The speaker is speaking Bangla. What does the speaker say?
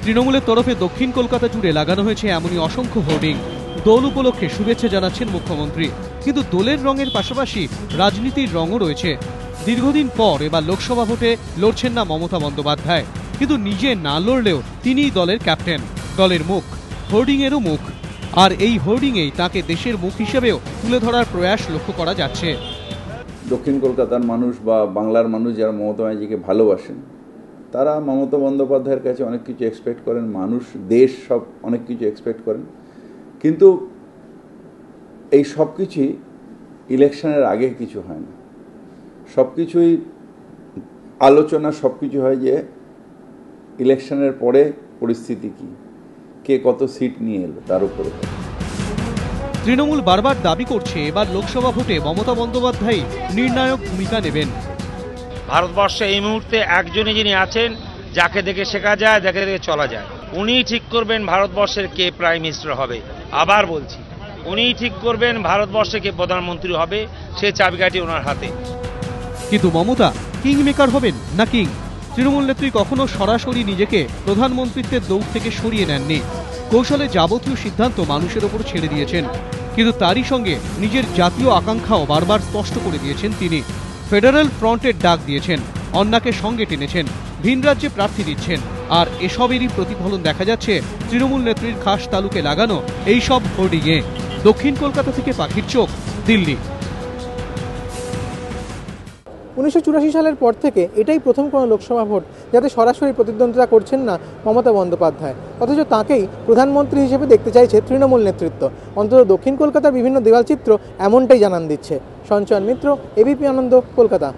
তৃণমূলের তরফে দক্ষিণ কলকাতা জুড়ে লাগানো হয়েছে এমনই অসংখ্য হোর্ডিং। দোল উপলক্ষে শুভেচ্ছা জানাচ্ছেন মুখ্যমন্ত্রী, কিন্তু দোলের রঙের পাশাপাশি রাজনীতির রঙও রয়েছে। দীর্ঘদিন পর এবার লোকসভা ভোটে লড়ছেন না মমতা বন্দ্যোপাধ্যায়, কিন্তু নিজে না লড়লেও তিনিই দলের ক্যাপ্টেন, দলের মুখ, হোর্ডিংয়েরও মুখ। আর এই হোর্ডিংয়েই তাকে দেশের মুখ হিসেবেও তুলে ধরার প্রয়াস লক্ষ্য করা যাচ্ছে। দক্ষিণ কলকাতার মানুষ বা বাংলার মানুষ যারা মমতা ব্যানার্জিকে ভালোবাসেন, তারা মমতা বন্দ্যোপাধ্যায়ের কাছে অনেক কিছু এক্সপেক্ট করেন, মানুষ দেশ সব অনেক কিছু এক্সপেক্ট করেন। কিন্তু এই সব কিছুই ইলেকশনের আগে কিছু হয় না, সব কিছুই আলোচনা, সব কিছু হয় যে ইলেকশনের পরে পরিস্থিতি কি, কে কত সিট নিয়ে এলো তার উপরে। তৃণমূল বারবার দাবি করছে এবার লোকসভা ভোটে মমতা বন্দ্যোপাধ্যায় নির্ণায়ক ভূমিকা নেবেন। ভারতবর্ষে এই মুহূর্তে একজনই যিনি আছেন যাকে দেখে শেখা যায়, যাকে দেখে চলা যায়, উনিই ঠিক করবেন ভারতবর্ষের কে প্রাইম মিনিস্টার হবে। আবার বলছি, উনিই ঠিক করবেন ভারতবর্ষে কে প্রধানমন্ত্রী হবে, সে চাবিকাঠি ওনার হাতে। কিন্তু মমতা কিং মেকার হবেন না কিং? তৃণমূল নেত্রী কখনো সরাসরি নিজেকে প্রধানমন্ত্রীত্বের দৌড় থেকে সরিয়ে নেননি। কৌশলে যাবতীয় সিদ্ধান্ত মানুষের ওপর ছেড়ে দিয়েছেন, কিন্তু তারই সঙ্গে নিজের জাতীয় আকাঙ্ক্ষাও বারবার স্পষ্ট করে দিয়েছেন তিনি। ফেডারেল ফ্রন্টের ডাক দিয়েছেন, অন্যাকে সঙ্গে টেনেছেন, ভিন রাজ্যে প্রার্থী দিচ্ছেন। আর এসবেরই প্রতিফলন দেখা যাচ্ছে তৃণমূল নেত্রীর খাস তালুকে লাগানো এইসব হোর্ডিংয়ে। দক্ষিণ কলকাতা থেকে পাখির চোখ, দিল্লি। 1984 সালের পর থেকে এটাই প্রথম কোনো লোকসভা ভোট যাতে সরাসরি প্রতিদ্বন্দ্বিতা করছেন না মমতা বন্দ্যোপাধ্যায়, অথচ তাকেই প্রধানমন্ত্রী হিসেবে দেখতে চাইছে তৃণমূল নেতৃত্ব। অন্তত দক্ষিণ কলকাতার বিভিন্ন দেওয়ালচিত্র এমনটাই জানান দিচ্ছে। সঞ্চয়ন মিত্র, এবিপি আনন্দ, কলকাতা।